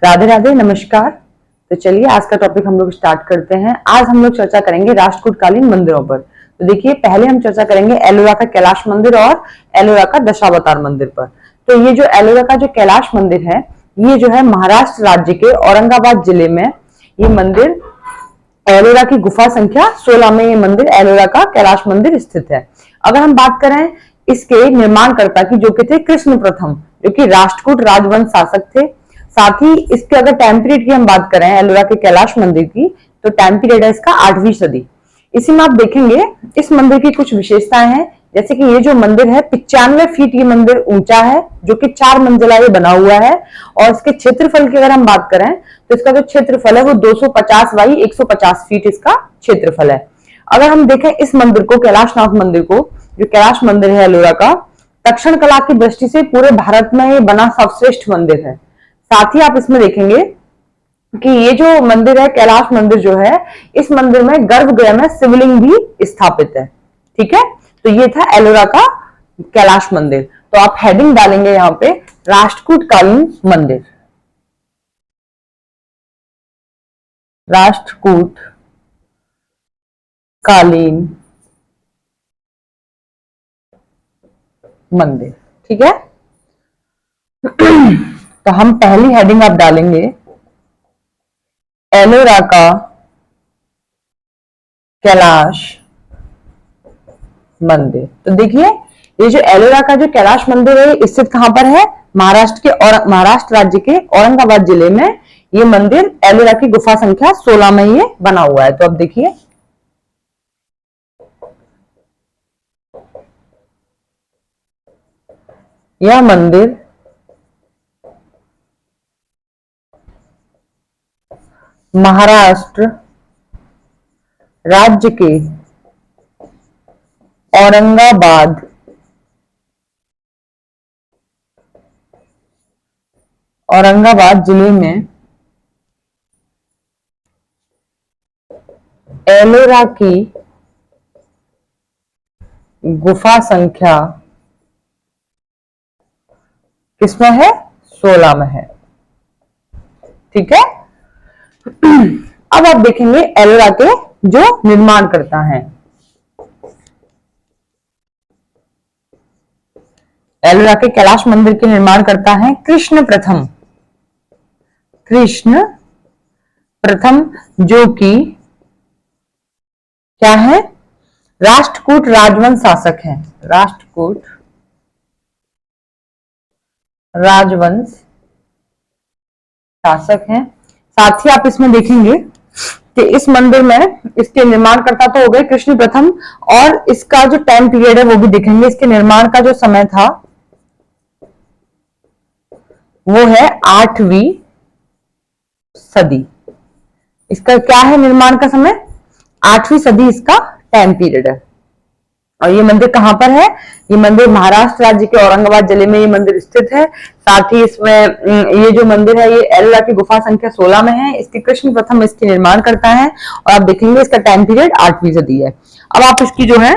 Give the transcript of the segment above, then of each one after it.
राधे राधे, नमस्कार। तो चलिए आज का टॉपिक हम लोग स्टार्ट करते हैं। आज हम लोग चर्चा करेंगे राष्ट्रकूटकालीन मंदिरों पर। तो देखिए, पहले हम चर्चा करेंगे एलोरा का कैलाश मंदिर और एलोरा का दशावतार मंदिर पर। तो ये जो एलोरा का जो कैलाश मंदिर है, ये जो है महाराष्ट्र राज्य के औरंगाबाद जिले में ये मंदिर एलोरा की गुफा संख्या 16 में ये मंदिर एलोरा का कैलाश मंदिर स्थित है। अगर हम बात करें इसके निर्माणकर्ता की, जो कि थे कृष्ण प्रथम, जो कि राष्ट्रकूट राजवंश शासक थे। साथ ही इसके अगर टाइम पीरियड की हम बात करें एलोरा के कैलाश मंदिर की, तो टाइम पीरियड है इसका 8वीं सदी। इसी में आप देखेंगे इस मंदिर की कुछ विशेषताएं हैं, जैसे कि ये जो मंदिर है 95 फीट ये मंदिर ऊंचा है, जो कि 4 मंजिला ये बना हुआ है। और इसके क्षेत्रफल की अगर हम बात करें तो इसका जो क्षेत्रफल है वो 250 बाई 150 फीट इसका क्षेत्रफल है। अगर हम देखें इस मंदिर को, कैलाशनाथ मंदिर को, जो कैलाश मंदिर है एलोरा का, दक्षिण कला की दृष्टि से पूरे भारत में ये बना सर्वश्रेष्ठ मंदिर है। साथ ही आप इसमें देखेंगे कि ये जो मंदिर है कैलाश मंदिर जो है, इस मंदिर में गर्भगृह में शिवलिंग भी स्थापित है। ठीक है, तो ये था एलोरा का कैलाश मंदिर। तो आप हेडिंग डालेंगे यहां पे राष्ट्रकूटकालीन मंदिर, राष्ट्रकूट कालीन मंदिर। ठीक है, तो हम पहली हेडिंग आप डालेंगे एलोरा का कैलाश मंदिर। तो देखिए, ये जो एलोरा का जो कैलाश मंदिर है स्थित कहां पर है? महाराष्ट्र के और महाराष्ट्र राज्य के औरंगाबाद जिले में ये मंदिर एलोरा की गुफा संख्या 16 में ये बना हुआ है। तो अब देखिए, यह मंदिर महाराष्ट्र राज्य के औरंगाबाद जिले में एलोरा की गुफा संख्या किसमें है? 16 में है। ठीक है, अब आप देखेंगे एलोरा के जो निर्माण करता है। एलोरा के कैलाश मंदिर के निर्माण करता है कृष्ण प्रथम। कृष्ण प्रथम जो कि क्या है? राष्ट्रकूट राजवंश शासक है। राष्ट्रकूट राजवंश शासक हैं। साथ ही आप इसमें देखेंगे कि इस मंदिर में इसके निर्माणकर्ता तो हो गए कृष्ण प्रथम, और इसका जो टाइम पीरियड है वो भी देखेंगे। इसके निर्माण का जो समय था वो है 8वीं सदी। इसका क्या है निर्माण का समय? 8वीं सदी इसका टाइम पीरियड है। और ये मंदिर कहां पर है? ये मंदिर महाराष्ट्र राज्य के औरंगाबाद जिले में ये मंदिर स्थित है। साथ ही इसमें ये जो मंदिर है ये एलोरा की गुफा संख्या 16 में है। इसके कृष्ण प्रथम इसके निर्माण करता है, और आप देखेंगे इसका टाइम पीरियड 8वीं सदी है। अब आप इसकी जो है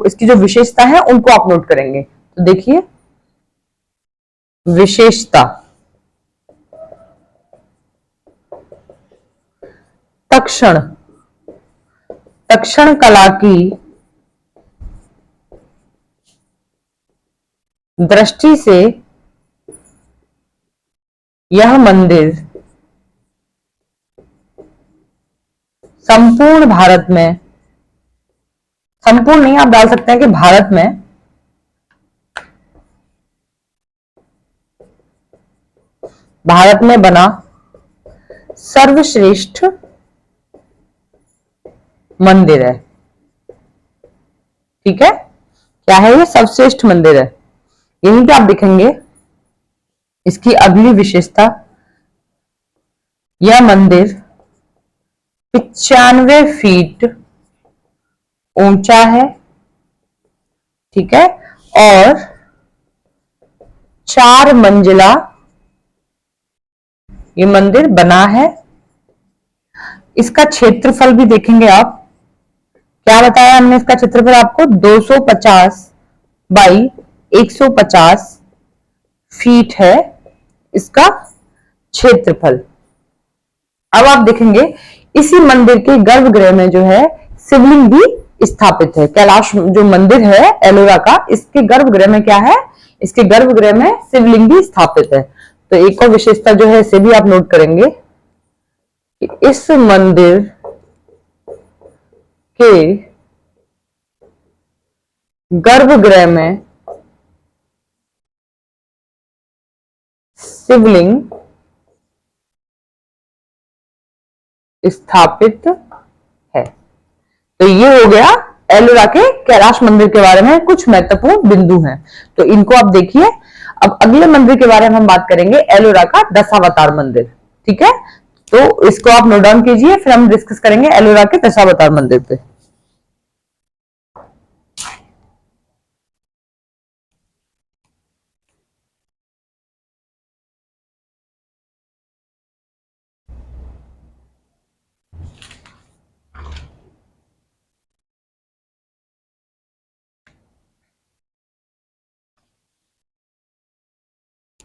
इसकी जो विशेषता है उनको आप नोट करेंगे। तो देखिए, विशेषता तक्षण कला की दृष्टि से यह मंदिर संपूर्ण भारत में, संपूर्ण नहीं आप डाल सकते हैं कि भारत में बना सर्वश्रेष्ठ मंदिर है। ठीक है, क्या है ये? सर्वश्रेष्ठ मंदिर है। यही क्या आप देखेंगे इसकी अगली विशेषता, यह मंदिर 95 फीट ऊंचा है। ठीक है, और 4 मंजिला ये मंदिर बना है। इसका क्षेत्रफल भी देखेंगे आप, क्या बताया हमने? इसका क्षेत्रफल आपको 250 बाई 150 फीट है इसका क्षेत्रफल। अब आप देखेंगे इसी मंदिर के गर्भगृह में जो है शिवलिंग भी स्थापित है। कैलाश जो मंदिर है एलोरा का, इसके गर्भगृह में क्या है, इसके गर्भगृह में शिवलिंग भी स्थापित है। तो एक और विशेषता जो है इसे भी आप नोट करेंगे कि इस मंदिर के गर्भगृह में शिवलिंग स्थापित है। तो ये हो गया एलोरा के कैलाश मंदिर के बारे में कुछ महत्वपूर्ण बिंदु हैं। तो इनको आप देखिए। अब अगले मंदिर के बारे में हम बात करेंगे एलोरा का दशावतार मंदिर। ठीक है, तो इसको आप नोट डाउन कीजिए, फिर हम डिस्कस करेंगे एलोरा के दशावतार मंदिर पे।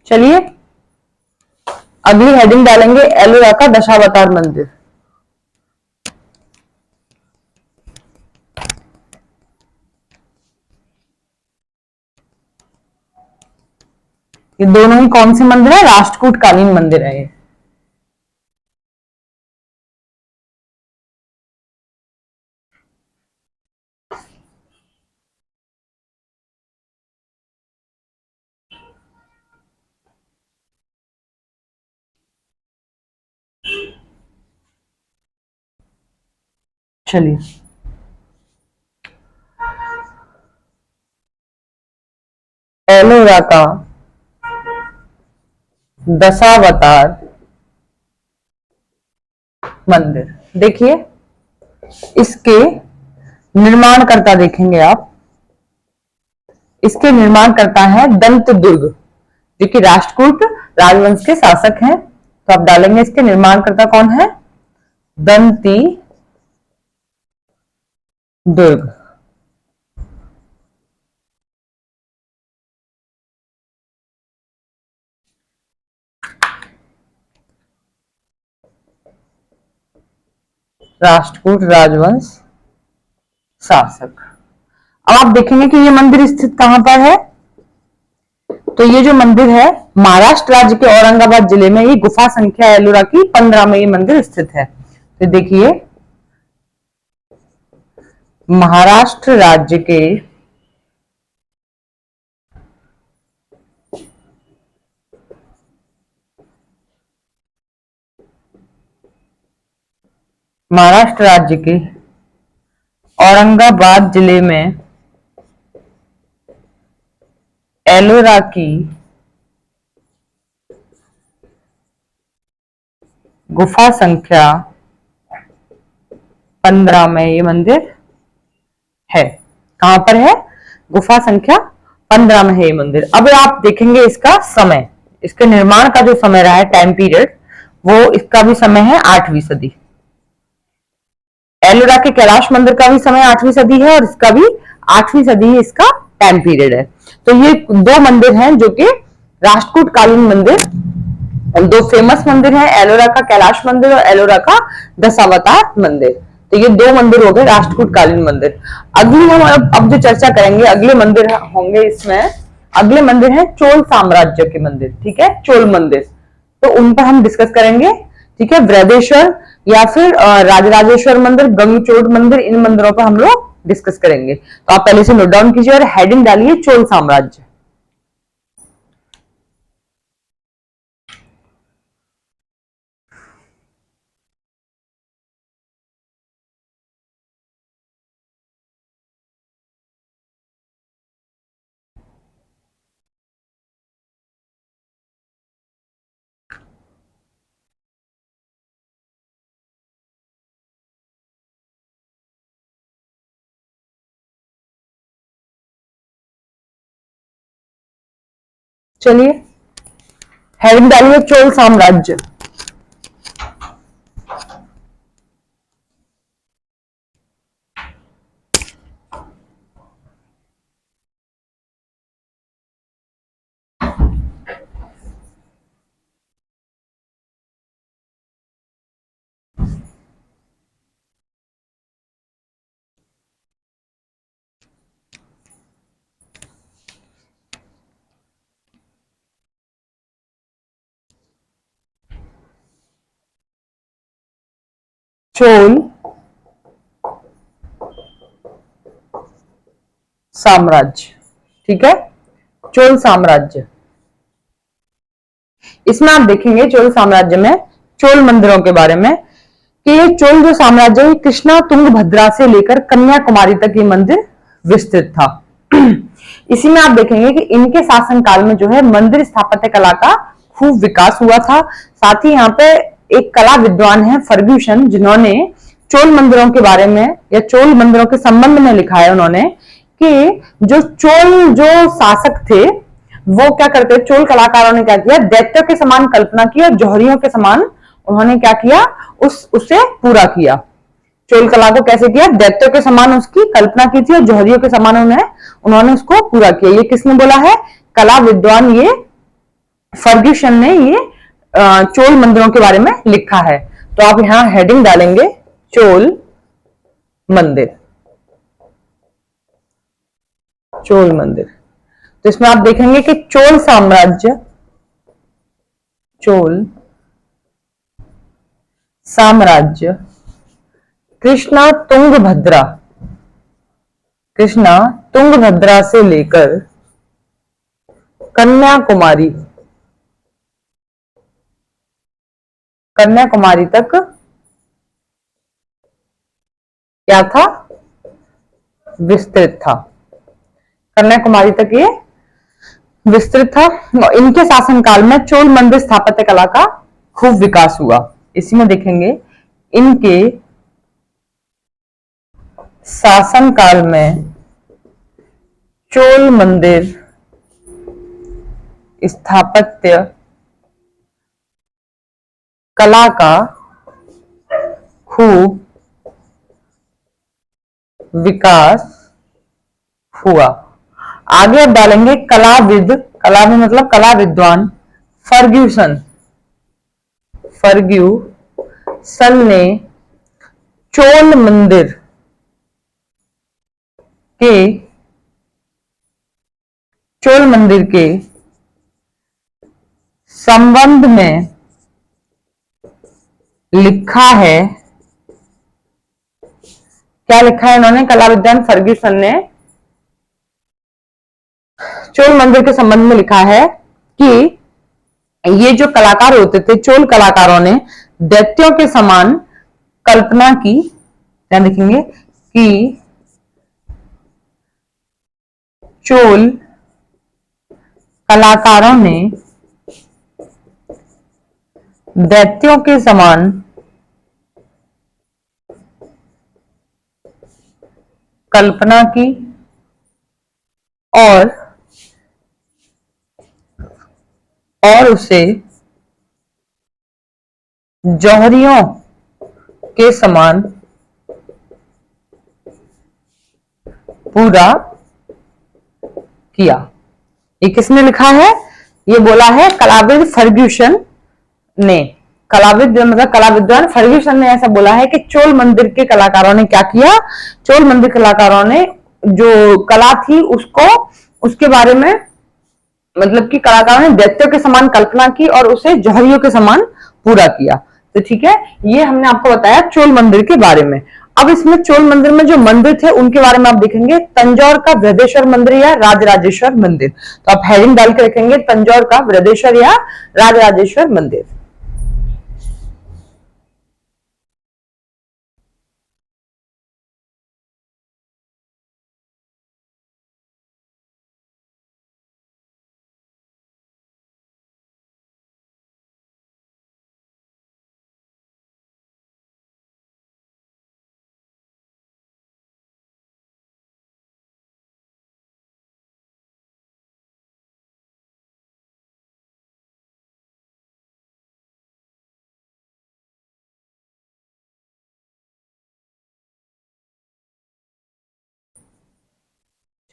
चलिए अगली हेडिंग डालेंगे एलोरा का दशावतार मंदिर। ये दोनों ही कौन से मंदिर है, राष्ट्रकूट कालीन मंदिर है ये। चलिए एलोरा का दशावतार मंदिर देखिए, इसके निर्माणकर्ता देखेंगे आप, इसके निर्माणकर्ता है दंत दुर्ग, जो कि राष्ट्रकूट राजवंश के शासक हैं। तो आप डालेंगे इसके निर्माणकर्ता कौन है, दंती दुर्ग। राष्ट्रकूट राजवंश शासक। अब आप देखेंगे कि ये मंदिर स्थित कहां पर है। तो ये जो मंदिर है महाराष्ट्र राज्य के औरंगाबाद जिले में, ये गुफा संख्या एलोरा की 15 में ये मंदिर स्थित है। तो देखिए महाराष्ट्र राज्य के महाराष्ट्र राज्य के औरंगाबाद जिले में एलोरा की गुफा संख्या 15 में ये मंदिर है। कहां पर है, गुफा संख्या 15 में है ये मंदिर। अब आप देखेंगे इसका समय, इसके निर्माण का जो समय रहा है, टाइम पीरियड, वो इसका भी समय है 8वीं सदी। एलोरा के कैलाश मंदिर का भी समय 8वीं सदी है और इसका भी 8वीं सदी ही इसका टाइम पीरियड है। तो ये दो मंदिर हैं जो कि राष्ट्रकूट कालीन मंदिर, दो फेमस मंदिर हैं, एलोरा का कैलाश मंदिर और एलोरा का दशावतार मंदिर। तो ये दो मंदिर हो गए राष्ट्रकूट कालीन मंदिर। अगली हम अब जो चर्चा करेंगे, अगले मंदिर होंगे इसमें, अगले मंदिर है चोल साम्राज्य के मंदिर। ठीक है, चोल मंदिर, तो उन पर हम डिस्कस करेंगे। ठीक है, वृहदेश्वर या फिर राजराजेश्वर मंदिर, गंगचोट मंदिर, इन मंदिरों पर हम लोग डिस्कस करेंगे। तो आप पहले से नोट डाउन कीजिए और हेडिंग डालिए चोल साम्राज्य। चलिए हेडिंग डालिए चोल साम्राज्य। चोल साम्राज्य। ठीक है, चोल साम्राज्य। इसमें आप देखेंगे चोल साम्राज्य में चोल मंदिरों के बारे में कि ये चोल जो साम्राज्य है कृष्णा तुंगभद्रा से लेकर कन्याकुमारी तक ये मंदिर विस्तृत था। इसी में आप देखेंगे कि इनके शासनकाल में जो है मंदिर स्थापत्य कला का खूब विकास हुआ था। साथ ही यहाँ पे एक कला विद्वान है फर्ग्यूसन, जिन्होंने चोल मंदिरों के बारे में या चोल मंदिरों के संबंध में लिखा है उन्होंने कि जो चोल जो शासक थे वो क्या करते, चोल कलाकारों ने क्या किया, दैत्यों के समान कल्पना की और जौहरियों के समान उन्होंने क्या किया, उसे पूरा किया। चोल कला को कैसे किया, दैत्यों के समान उसकी कल्पना की थी और जौहरियों के समान उन्होंने उसको पूरा किया। ये किसने बोला है, कला विद्वान ये फर्ग्यूसन ने ये चोल मंदिरों के बारे में लिखा है। तो आप यहां हेडिंग डालेंगे चोल मंदिर, चोल मंदिर। तो इसमें आप देखेंगे कि चोल साम्राज्य, चोल साम्राज्य कृष्णा तुंगभद्रा, कृष्णा तुंगभद्रा से लेकर कन्याकुमारी, कन्याकुमारी तक क्या था, विस्तृत था। कन्याकुमारी तक ये विस्तृत था। इनके शासनकाल में चोल मंदिर स्थापत्य कला का खूब विकास हुआ। इसी में देखेंगे इनके शासनकाल में चोल मंदिर स्थापत्य कला का खूब विकास हुआ। आगे अब डालेंगे कलाविद, कलाविद मतलब कला विद्वान फर्ग्यूसन, फर्ग्यूसन ने चोल मंदिर के, चोल मंदिर के संबंध में लिखा है। क्या लिखा है इन्होंने, कला विद्वान फर्ग्यूसन ने चोल मंदिर के संबंध में लिखा है कि ये जो कलाकार होते थे, चोल कलाकारों ने दैत्यों के समान कल्पना की। क्या लिखेंगे कि चोल कलाकारों ने दैत्यों के समान कल्पना की और उसे जौहरियों के समान पूरा किया। ये किसने लिखा है, ये बोला है कलाविद फर्ग्यूसन ने। कलाविद मतलब कला विद्वान फर्ग्यूसन ने ऐसा बोला है कि चोल मंदिर के कलाकारों ने क्या किया, चोल मंदिर कलाकारों ने जो कला थी उसको, उसके बारे में मतलब कि कलाकारों ने दैत्यों के समान कल्पना की और उसे जौहरियों के समान पूरा किया। तो ठीक है, ये हमने आपको बताया चोल मंदिर के बारे में। अब इसमें चोल मंदिर में जो मंदिर थे उनके बारे में आप देखेंगे, तंजौर का बृहदेश्वर मंदिर या राजराजेश्वर मंदिर। तो आप हेडिंग डाल के रखेंगे तंजौर का बृहदेश्वर या राजराजेश्वर मंदिर।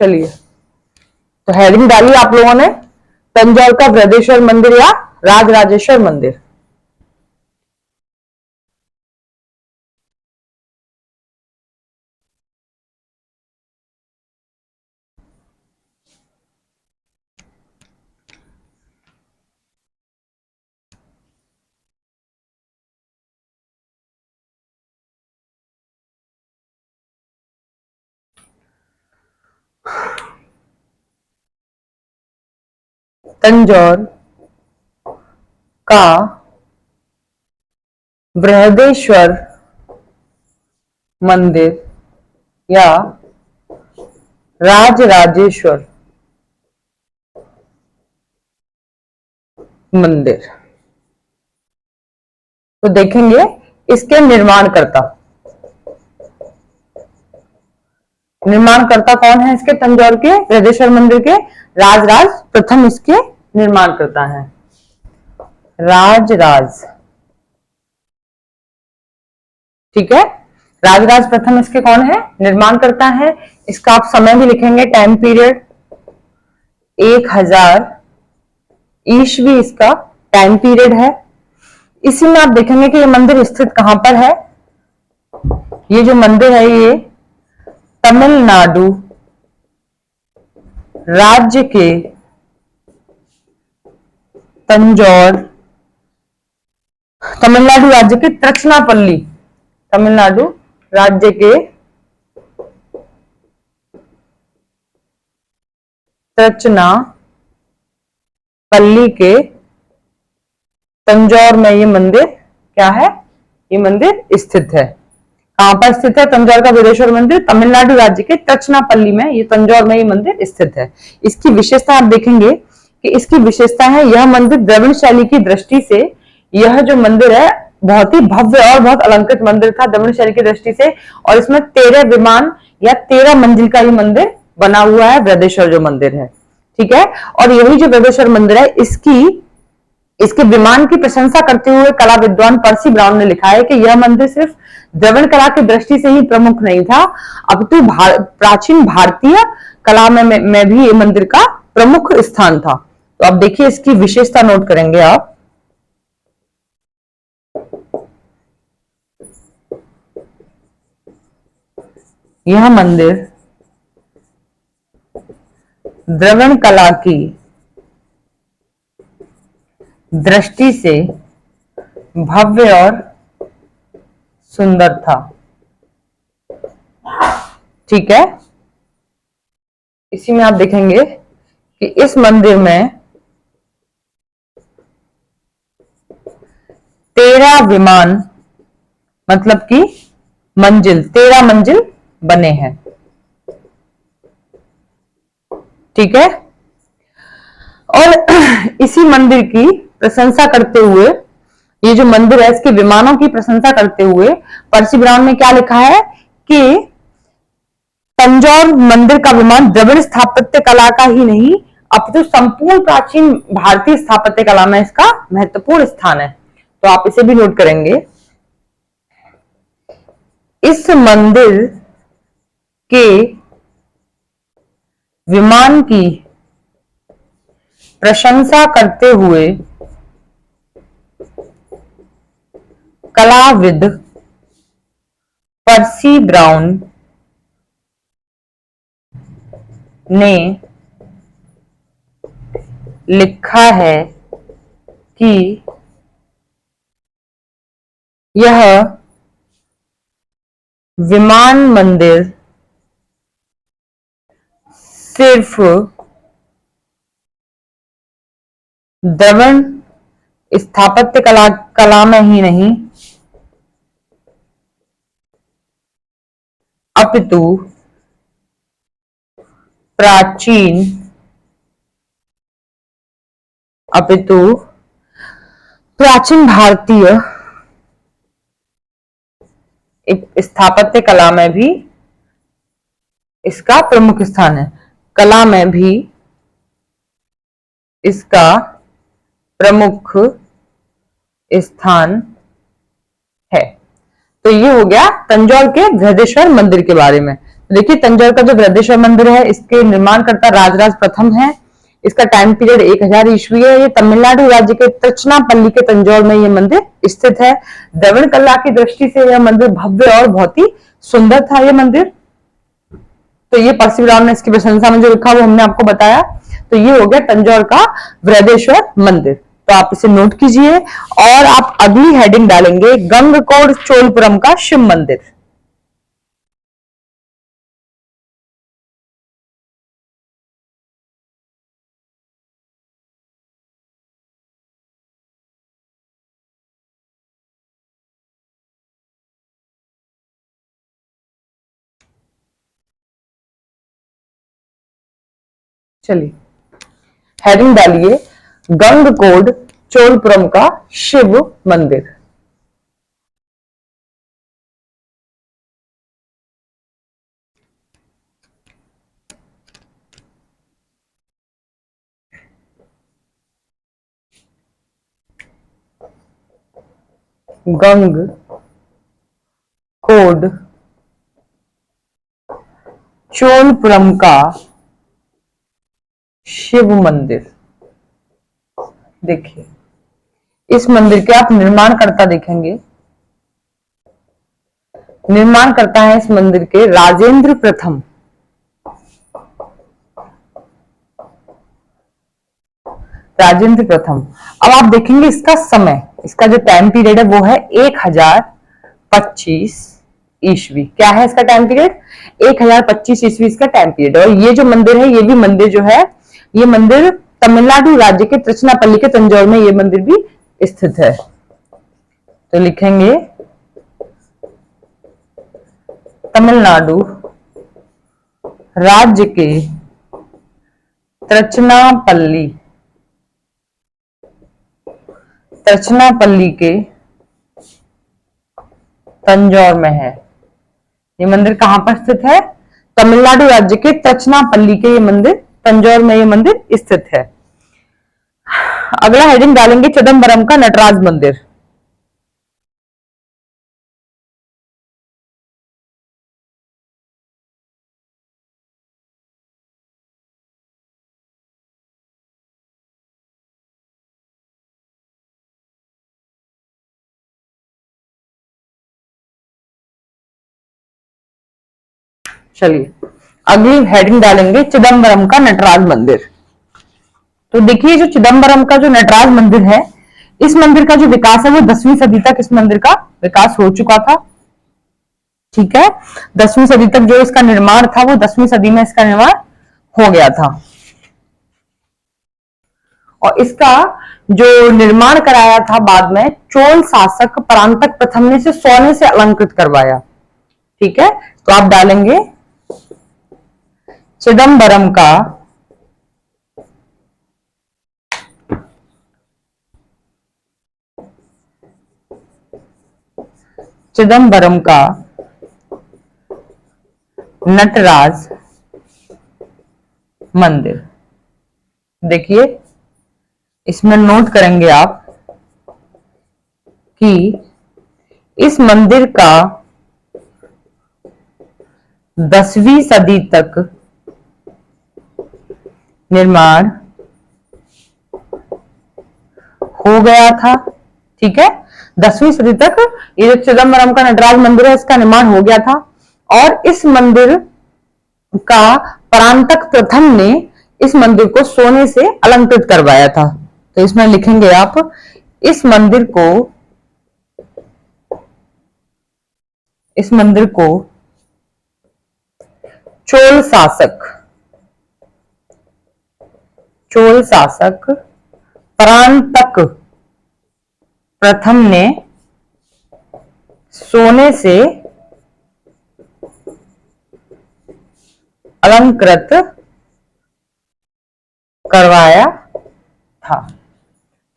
चलिए, तो हेडिंग डाली आप लोगों ने, तंजौर का बृहदेश्वर मंदिर या राजराजेश्वर मंदिर। तंजौर का बृहदेश्वर मंदिर या राजराजेश्वर मंदिर। तो देखेंगे इसके निर्माणकर्ता कौन है इसके तंजौर के बृहदेश्वर मंदिर के? राजराज प्रथम इसके निर्माणकर्ता हैं। राजराज, ठीक है, राजराज प्रथम इसके कौन है? निर्माणकर्ता है। इसका आप समय भी लिखेंगे, टाइम पीरियड 1000 ईस्वी इसका टाइम पीरियड है। इसी में आप देखेंगे कि ये मंदिर स्थित कहां पर है। ये जो मंदिर है ये तमिलनाडु राज्य के तंजौर, तमिलनाडु राज्य के तिरुचिरापल्ली, तमिलनाडु राज्य के तिरुचिरापल्ली के तंजौर में ये मंदिर क्या है? ये मंदिर स्थित है। कहां पर स्थित है तंजौर का बृहदेश्वर मंदिर? तमिलनाडु राज्य के तिरुचिरापल्ली में, ये तंजौर में ये मंदिर स्थित है। इसकी विशेषता आप देखेंगे कि इसकी विशेषता है यह मंदिर द्रविड़ शैली की दृष्टि से, यह जो मंदिर है बहुत ही भव्य और बहुत अलंकृत मंदिर था द्रविड़ शैली की दृष्टि से। और इसमें 13 विमान या 13 मंजिल का ये मंदिर बना हुआ है, बृहदेश्वर जो मंदिर है, ठीक है। और यही जो बृहदेश्वर मंदिर है इसके विमान की प्रशंसा करते हुए कला विद्वान पर्सी ब्राउन ने लिखा है कि यह मंदिर सिर्फ द्रविड़ कला की दृष्टि से ही प्रमुख नहीं था, अपितु प्राचीन भारतीय कला में भी ये मंदिर का प्रमुख स्थान था। तो अब देखिए इसकी विशेषता नोट करेंगे आप। यह मंदिर द्रविड़ कला की दृष्टि से भव्य और सुंदर था, ठीक है। इसी में आप देखेंगे कि इस मंदिर में 13 विमान मतलब कि मंजिल, 13 मंजिल बने हैं, ठीक है। और इसी मंदिर की प्रशंसा करते हुए, ये जो मंदिर है इसके विमानों की प्रशंसा करते हुए पर्सी ब्राउन ने क्या लिखा है कि तंजौर मंदिर का विमान द्रविड़ स्थापत्य कला का ही नहीं अपितु संपूर्ण प्राचीन भारतीय स्थापत्य कला में इसका महत्वपूर्ण स्थान है। तो आप इसे भी नोट करेंगे। इस मंदिर के विमान की प्रशंसा करते हुए कलाविद पर्सी ब्राउन ने लिखा है कि यह विमान मंदिर सिर्फ द्रविड़ स्थापत्य कला में ही नहीं अपितु प्राचीन भारतीय स्थापत्य कला में भी इसका प्रमुख स्थान है, कला में भी इसका प्रमुख स्थान है। तो ये हो गया तंजौर के बृहदेश्वर मंदिर के बारे में। देखिए तंजौर का जो बृहदेश्वर मंदिर है इसके निर्माणकर्ता राजराज प्रथम है। इसका टाइम पीरियड 1000 ईस्वी है। ये तमिलनाडु राज्य के तिरुचिरापल्ली के तंजौर में ये मंदिर स्थित है। द्रविड़ कला की दृष्टि से यह मंदिर भव्य और बहुत ही सुंदर था ये मंदिर। तो ये पर्सी ब्राउन ने इसकी प्रशंसा में जो लिखा वो हमने आपको बताया। तो ये हो गया तंजौर का बृहदेश्वर मंदिर। तो आप इसे नोट कीजिए और आप अगली हेडिंग डालेंगे गंगकोट चोलपुरम का शिव मंदिर। चलिए हेडिंग डालिए, गंगकोड चोलपुरम का शिव मंदिर। गंग कोड चोलपुरम का शिव मंदिर। देखिए इस मंदिर के आप निर्माणकर्ता देखेंगे, निर्माण करता है इस मंदिर के राजेंद्र प्रथम। राजेंद्र प्रथम। अब आप देखेंगे इसका समय, इसका जो टाइम पीरियड है वो है 1025 ईस्वी। क्या है इसका टाइम पीरियड? 1025 ईस्वी इसका टाइम पीरियड। और ये जो मंदिर है, ये भी मंदिर जो है, ये मंदिर तमिलनाडु राज्य के तिरुचनापल्ली के तंजौर में ये मंदिर भी स्थित है। तो लिखेंगे तमिलनाडु राज्य के तिरुचनापल्ली के तंजौर में है। ये मंदिर कहां पर स्थित है? तमिलनाडु राज्य के तिरुचनापल्ली के ये मंदिर, तंजौर में ये मंदिर स्थित है। अगला हेडिंग डालेंगे, चिदम्बरम का नटराज मंदिर। चलिए अगली हेडिंग डालेंगे, चिदम्बरम का नटराज मंदिर। तो देखिए जो चिदम्बरम का जो नटराज मंदिर है, इस मंदिर का जो विकास है वो 10वीं सदी तक इस मंदिर का विकास हो चुका था। ठीक है, 10वीं सदी तक जो इसका निर्माण था वो 10वीं सदी में इसका निर्माण हो गया था। और इसका जो निर्माण कराया था बाद में चोल शासक परांतक प्रथम ने इसे सोने से अलंकृत करवाया। ठीक है, तो आप डालेंगे चिदम्बरम का नटराज मंदिर। देखिए इसमें नोट करेंगे आप कि इस मंदिर का 10वीं सदी तक निर्माण हो गया था। ठीक है, 10वीं सदी तक ये जो चिदम्बरम का नटराज मंदिर है इसका निर्माण हो गया था। और इस मंदिर का परांतक प्रथम ने इस मंदिर को सोने से अलंकृत करवाया था। तो इसमें लिखेंगे आप, इस मंदिर को चोल शासक परांतक प्रथम ने सोने से अलंकृत करवाया था।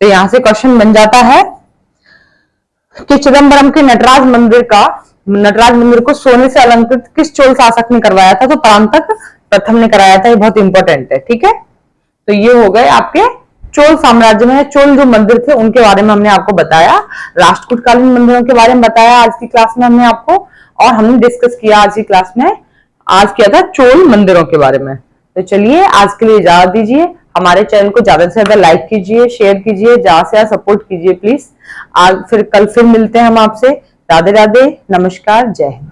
तो यहां से क्वेश्चन बन जाता है कि चिदम्बरम के नटराज मंदिर को सोने से अलंकृत किस चोल शासक ने करवाया था? तो परांतक प्रथम ने कराया था। ये बहुत इंपॉर्टेंट है। ठीक है, तो ये हो गए आपके चोल साम्राज्य में चोल जो मंदिर थे उनके बारे में हमने आपको बताया। राष्ट्रकूटकालीन मंदिरों के बारे में बताया आज की क्लास में हमने आपको, और हमने डिस्कस किया आज की क्लास में, आज किया था चोल मंदिरों के बारे में। तो चलिए आज के लिए इजाजत दीजिए। हमारे चैनल को ज्यादा से ज्यादा लाइक कीजिए, शेयर कीजिए, ज्यादा से ज्यादा सपोर्ट कीजिए प्लीज। आज कल फिर मिलते हैं हम आपसे। राधे राधे, नमस्कार, जय हिंद।